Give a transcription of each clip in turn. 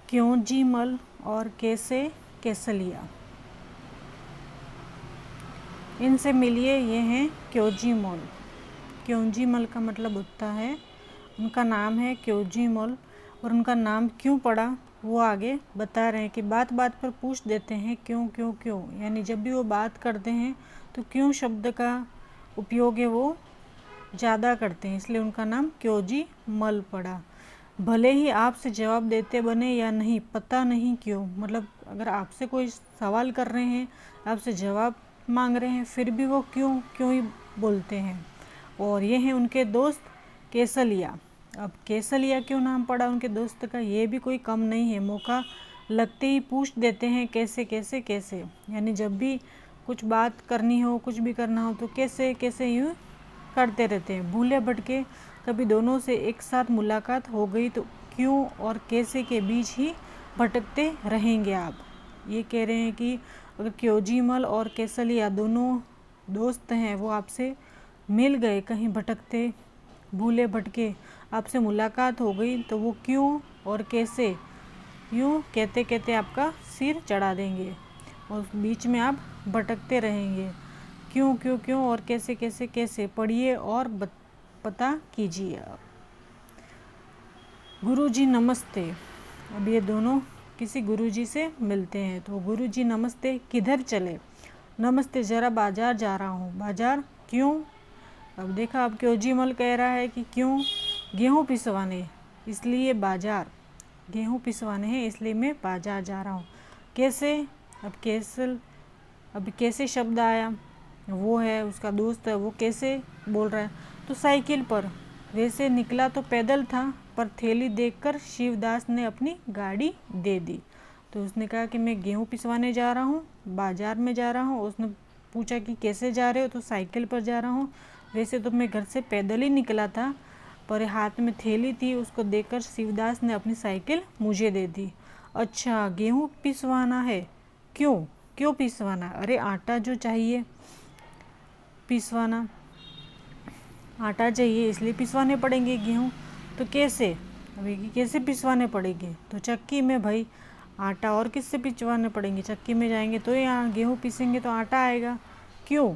क्यों जी मल और कैसे केसलिया। इनसे मिलिए, ये हैं क्योजी मल। क्योजी मल का मतलब होता है, उनका नाम है क्योजी मल, और उनका नाम क्यों पड़ा वो आगे बता रहे हैं कि बात बात पर पूछ देते हैं क्यों क्यों क्यों, यानी जब भी वो बात करते हैं तो क्यों शब्द का उपयोग है वो ज़्यादा करते हैं, इसलिए उनका नाम क्योजी मल पड़ा। भले ही आपसे जवाब देते बने या नहीं, पता नहीं क्यों, मतलब अगर आपसे कोई सवाल कर रहे हैं, आपसे जवाब मांग रहे हैं, फिर भी वो क्यों क्यों ही बोलते हैं। और ये हैं उनके दोस्त केसलिया। अब केसलिया क्यों नाम पड़ा उनके दोस्त का, ये भी कोई कम नहीं है, मौका लगते ही पूछ देते हैं कैसे कैसे कैसे, यानी जब भी कुछ बात करनी हो, कुछ भी करना हो तो कैसे कैसे यूँ करते रहते हैं। भूले भटके कभी दोनों से एक साथ मुलाकात हो गई तो क्यों और कैसे के बीच ही भटकते रहेंगे आप। ये कह रहे हैं कि अगर क्योजीमल और केसलिया दोनों दोस्त हैं, वो आपसे मिल गए, कहीं भटकते भूले भटके आपसे मुलाकात हो गई तो वो क्यों और कैसे यूँ कहते कहते आपका सिर चढ़ा देंगे और बीच में आप भटकते रहेंगे। क्यों क्यों क्यों और कैसे कैसे कैसे पढ़िए और पता कीजिए। गुरुजी नमस्ते। अब ये दोनों किसी गुरुजी से मिलते हैं तो गुरुजी नमस्ते, किधर चले। नमस्ते, ज़रा बाज़ार जा रहा हूँ। बाज़ार क्यों। अब देखा, अब क्योजीमल कह रहा है कि क्यों, गेहूँ पिसवाने, इसलिए बाज़ार, गेहूँ पिसवाने हैं इसलिए मैं बाज़ार जा रहा हूँ। कैसे, अब कैसे शब्द आया, वो है उसका दोस्त है, वो कैसे बोल रहा है, तो साइकिल पर। वैसे निकला तो पैदल था, पर थैली देखकर शिवदास ने अपनी गाड़ी दे दी। तो उसने कहा कि मैं गेहूँ पिसवाने जा रहा हूँ, बाज़ार में जा रहा हूँ। उसने पूछा कि कैसे जा रहे हो, तो साइकिल पर जा रहा हूँ। वैसे तो मैं घर से पैदल ही निकला था, पर हाथ में थैली थी, उसको देखकर शिवदास ने अपनी साइकिल मुझे दे दी। अच्छा, गेहूँ पिसवाना है, क्यों क्यों पिसवाना। अरे आटा जो चाहिए पिसवाना, आटा चाहिए इसलिए पिसवाने पड़ेंगे गेहूँ। तो कैसे, अभी कैसे पिसवाने पड़ेंगे, तो चक्की में भाई। आटा और किससे पिसवाने पड़ेंगे, चक्की में जाएंगे तो यहाँ गेहूँ पीसेंगे तो आटा आएगा। क्यों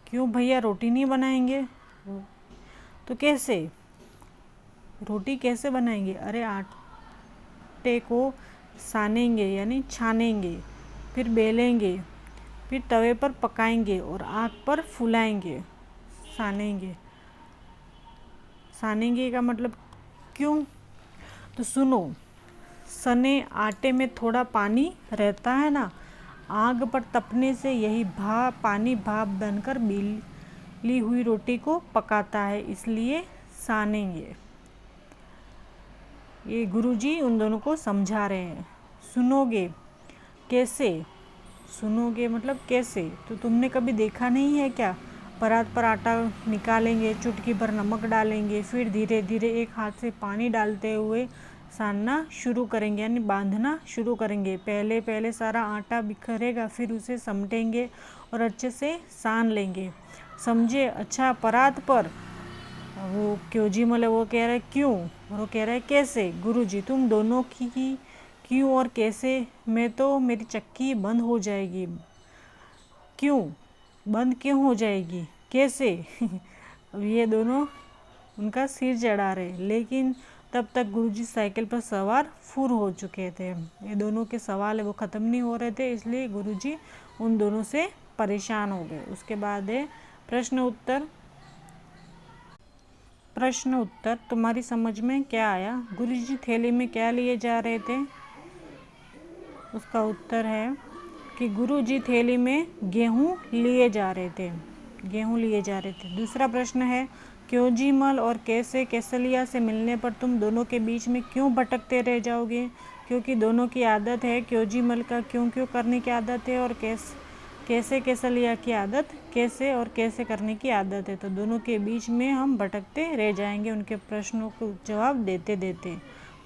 क्यों भैया, रोटी नहीं बनाएंगे, तो कैसे, रोटी कैसे बनाएंगे। अरे आटे को सानेंगे यानी छानेंगे, फिर बेलेंगे, फिर तवे पर पकाएंगे और आग पर फुलाएंगे। सानेंगे, सानेंगे का मतलब क्यों, तो सुनो, सने आटे में थोड़ा पानी रहता है ना, आग पर तपने से यही पानी भाप बनकर बेली हुई रोटी को पकाता है, इसलिए सानेंगे। ये गुरुजी उन दोनों को समझा रहे हैं। सुनोगे, कैसे, सुनोगे मतलब कैसे, तो तुमने कभी देखा नहीं है क्या, परात पर आटा निकालेंगे, चुटकी भर नमक डालेंगे, फिर धीरे धीरे एक हाथ से पानी डालते हुए सानना शुरू करेंगे, यानी बांधना शुरू करेंगे। पहले पहले सारा आटा बिखरेगा, फिर उसे समेटेंगे और अच्छे से सान लेंगे, समझे। अच्छा, परात पर, वो क्योजीमल वो कह रहा है क्यों, और वो कह रहा है कैसे। गुरुजी, तुम दोनों की क्यों और कैसे में तो मेरी चक्की बंद हो जाएगी। क्यों बंद क्यों हो जाएगी, कैसे अब ये दोनों उनका सिर चढ़ा रहे, लेकिन तब तक गुरुजी साइकिल पर सवार फुर हो चुके थे। ये दोनों के सवाल है वो ख़त्म नहीं हो रहे थे, इसलिए गुरुजी उन दोनों से परेशान हो गए। उसके बाद है प्रश्न उत्तर। प्रश्न उत्तर, तुम्हारी समझ में क्या आया। गुरुजी थैली में क्या लिए जा रहे थे। उसका उत्तर है कि गुरुजी थैली में गेहूँ लिए जा रहे थे, गेहूँ लिए जा रहे थे। दूसरा प्रश्न है, क्योजीमल और कैसे केसलिया से मिलने पर तुम दोनों के बीच में क्यों भटकते रह जाओगे। क्योंकि दोनों की आदत है, क्योजीमल का क्यों क्यों करने की आदत है, और कैसे केसलिया की आदत कैसे और कैसे करने की आदत है। तो दोनों के बीच में हम भटकते रह जाएंगे उनके प्रश्नों को जवाब देते देते।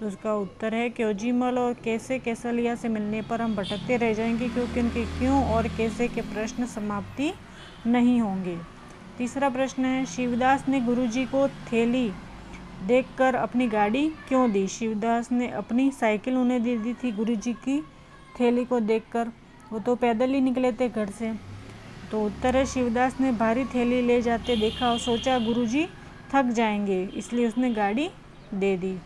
तो उसका उत्तर है, क्योजीमल और कैसे केसलिया से मिलने पर हम भटकते रह जाएंगे, क्योंकि उनके क्यों और कैसे के प्रश्न समाप्ति नहीं होंगे। तीसरा प्रश्न है, शिवदास ने गुरुजी को थैली देखकर अपनी गाड़ी क्यों दी? शिवदास ने अपनी साइकिल उन्हें दे दी थी गुरुजी की थैली को देखकर। वो तो पैदल ही निकले थे घर से। तो उत्तर है, शिवदास ने भारी थैली ले जाते देखा और सोचा गुरुजी थक जाएंगे, इसलिए उसने गाड़ी दे दी।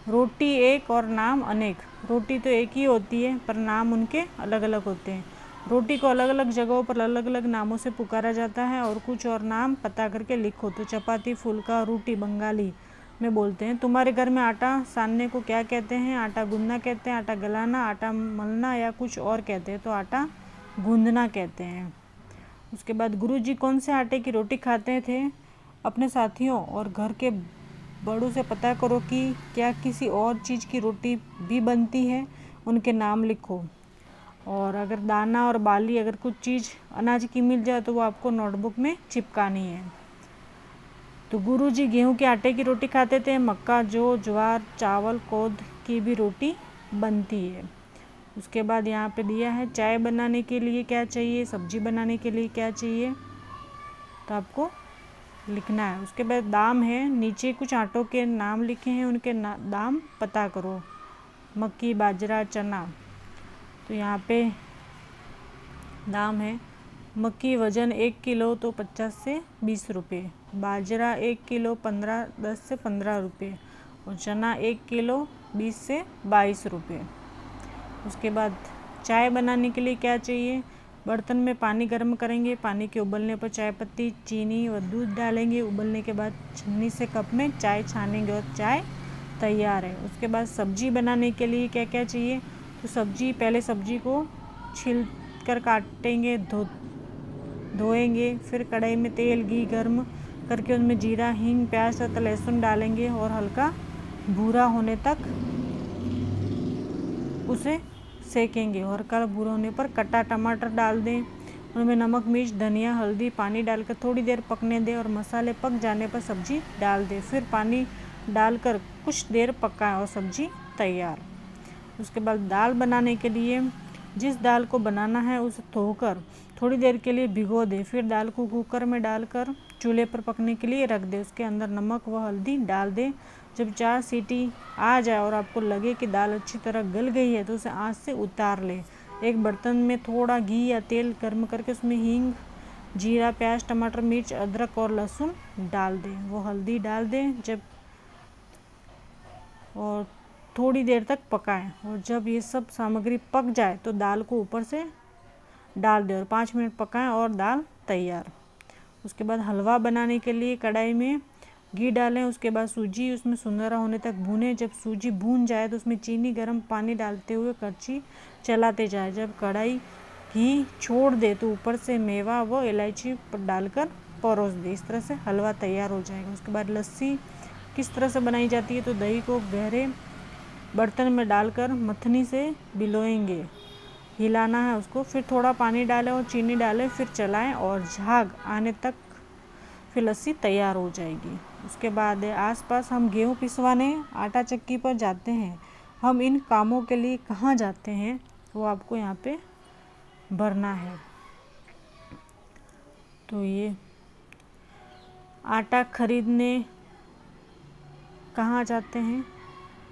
रोटी एक और नाम अनेक। रोटी तो एक ही होती है पर नाम उनके अलग अलग होते हैं। रोटी को अलग अलग जगहों पर अलग अलग नामों से पुकारा जाता है और कुछ और नाम पता करके लिखो। तो चपाती, फुल्का, रोटी बंगाली में बोलते हैं। तुम्हारे घर में आटा सानने को क्या कहते हैं? आटा गूंदना कहते हैं, आटा गलाना, आटा मलना या कुछ और कहते हैं? तो आटा गूंदना कहते हैं। उसके बाद गुरुजी कौन से आटे की रोटी खाते थे? अपने साथियों और घर के बड़ों से पता करो कि क्या किसी और चीज़ की रोटी भी बनती है, उनके नाम लिखो। और अगर दाना और बाली अगर कुछ चीज़ अनाज की मिल जाए तो वो आपको नोटबुक में चिपकानी है। तो गुरुजी गेहूं के आटे की रोटी खाते थे। मक्का, जौ, ज्वार, चावल, कोद की भी रोटी बनती है। उसके बाद यहाँ पे दिया है चाय बनाने के लिए क्या चाहिए, सब्जी बनाने के लिए क्या चाहिए, तो आपको लिखना है। उसके बाद दाम है, नीचे कुछ आटों के नाम लिखे हैं, उनके दाम पता करो। मक्की, बाजरा, चना। तो यहाँ पे दाम है, मक्की वज़न 1 किलो तो 50 से 20 रुपये, बाजरा 1 किलो 10 से 15 रुपये और चना 1 किलो 20 से 22 रुपये। उसके बाद चाय बनाने के लिए क्या चाहिए? बर्तन में पानी गर्म करेंगे, पानी के उबलने पर चाय पत्ती, चीनी व दूध डालेंगे। उबलने के बाद छन्नी से कप में चाय छानेंगे और चाय तैयार है। उसके बाद सब्जी बनाने के लिए क्या क्या चाहिए? तो पहले सब्जी को छील कर काटेंगे, धोएंगे। फिर कढ़ाई में तेल घी गर्म करके उसमें जीरा, हींग, प्याज तथा लहसुन डालेंगे और हल्का भूरा होने तक उसे सेकेंगे। और हल्का भूरा होने पर कटा टमाटर डाल दें, उनमें नमक, मिर्च, धनिया, हल्दी, पानी डालकर थोड़ी देर पकने दें और मसाले पक जाने पर सब्जी डाल दें। फिर पानी डालकर कुछ देर पकाएं और सब्जी तैयार। उसके बाद दाल बनाने के लिए जिस दाल को बनाना है उसे धोकर थोड़ी देर के लिए भिगो दें। फिर दाल को कुकर में डालकर चूल्हे पर पकने के लिए रख दें। उसके अंदर नमक व हल्दी डाल दें। जब 4 सीटी आ जाए और आपको लगे कि दाल अच्छी तरह गल गई है तो उसे आंच से उतार लें। एक बर्तन में थोड़ा घी या तेल गर्म करके उसमें हींग, जीरा, प्याज, टमाटर, मिर्च, अदरक और लहसुन डाल दें। वो हल्दी डाल दें और थोड़ी देर तक पकाएं। और जब ये सब सामग्री पक जाए तो दाल को ऊपर से डाल दें और 5 मिनट पकाएं और दाल तैयार। उसके बाद हलवा बनाने के लिए कढ़ाई में घी डालें। उसके बाद सूजी उसमें सुनहरा होने तक भूनें। जब सूजी भून जाए तो उसमें चीनी, गर्म पानी डालते हुए कड़छी चलाते जाएं। जब कढ़ाई घी छोड़ दे तो ऊपर से मेवा व इलायची डालकर परोस दें। इस तरह से हलवा तैयार हो जाएगा। उसके बाद लस्सी किस तरह से बनाई जाती है? तो दही को गहरे बर्तन में डालकर मथनी से भिगोएंगे, हिलाना है उसको। फिर थोड़ा पानी डालें और चीनी डालें, फिर चलाएं और झाग आने तक फिर लस्सी तैयार हो जाएगी। उसके बाद आसपास हम गेहूँ पिसवाने आटा चक्की पर जाते हैं। हम इन कामों के लिए कहाँ जाते हैं वो आपको यहाँ पे भरना है। तो ये आटा खरीदने कहाँ जाते हैं?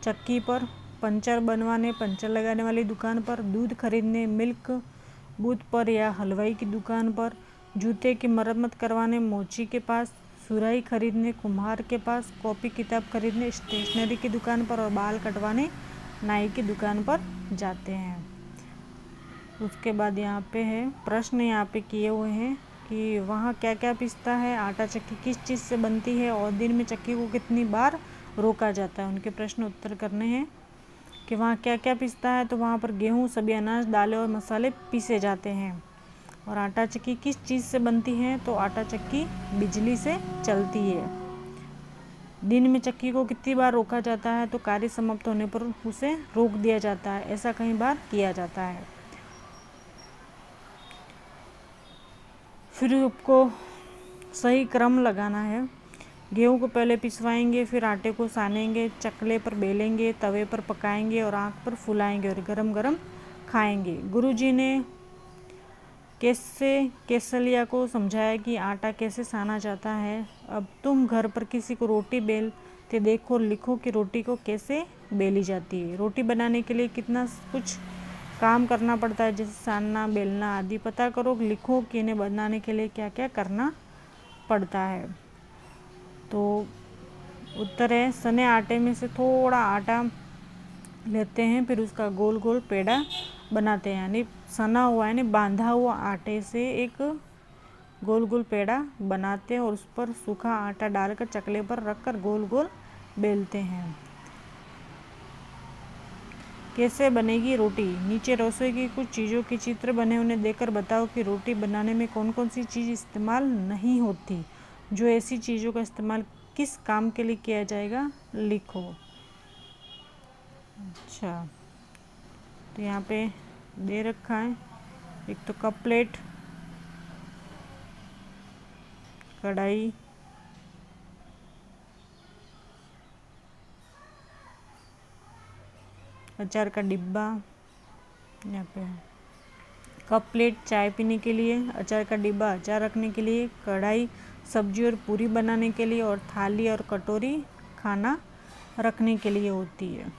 चक्की पर, पंचर बनवाने पंचर लगाने वाली दुकान पर, दूध खरीदने मिल्क बूथ पर या हलवाई की दुकान पर, जूते की मरम्मत करवाने मोची के पास, सुराही खरीदने कुम्हार के पास, कॉपी किताब खरीदने स्टेशनरी की दुकान पर और बाल कटवाने नाई की दुकान पर जाते हैं। उसके बाद यहाँ पे है प्रश्न यहाँ पे किए हुए हैं कि वहाँ क्या क्या पिसता है, आटा चक्की किस चीज़ से बनती है और दिन में चक्की को कितनी बार रोका जाता है। उनके प्रश्न उत्तर करने हैं कि वहाँ क्या क्या पिसता है। तो वहाँ पर गेहूँ, सभी अनाज, दालें और मसाले पीसे जाते हैं। और आटा चक्की किस चीज़ से बनती है? तो आटा चक्की बिजली से चलती है। दिन में चक्की को कितनी बार रोका जाता है? तो कार्य समाप्त होने पर उसे रोक दिया जाता है। ऐसा कई बार किया जाता है। फिर आपको सही क्रम लगाना है। गेहूँ को पहले पिसवाएंगे, फिर आटे को सानेंगे, चकले पर बेलेंगे, तवे पर पकाएंगे और आंच पर फुलाएंगे और गरम गरम खाएंगे। गुरुजी ने केसलिया को समझाया कि आटा कैसे साना जाता है। अब तुम घर पर किसी को रोटी बेल तो देखो और लिखो कि रोटी को कैसे बेली जाती है। रोटी बनाने के लिए कितना कुछ काम करना पड़ता है, जैसे सानना, बेलना आदि। पता करो, लिखो कि इन्हें बनाने के लिए क्या क्या करना पड़ता है। तो उत्तर है सने आटे में से थोड़ा आटा लेते हैं, फिर उसका गोल गोल पेड़ा बनाते हैं। यानी सना हुआ यानी बांधा हुआ आटे से एक गोल गोल पेड़ा बनाते हैं और उस पर सूखा आटा डालकर चकले पर रखकर गोल गोल बेलते हैं। कैसे बनेगी रोटी? नीचे रसोई की कुछ चीज़ों के चित्र बने, उन्हें देखकर बताओ कि रोटी बनाने में कौन कौन सी चीज़ इस्तेमाल नहीं होती। जो ऐसी चीज़ों का इस्तेमाल किस काम के लिए किया जाएगा, लिखो। अच्छा, तो यहाँ पे दे रखा है, एक तो कप प्लेट, कढ़ाई, अचार का डिब्बा। यहाँ पे कप प्लेट चाय पीने के लिए, अचार का डिब्बा अचार रखने के लिए, कढ़ाई सब्जी और पूरी बनाने के लिए, और थाली और कटोरी खाना रखने के लिए होती है।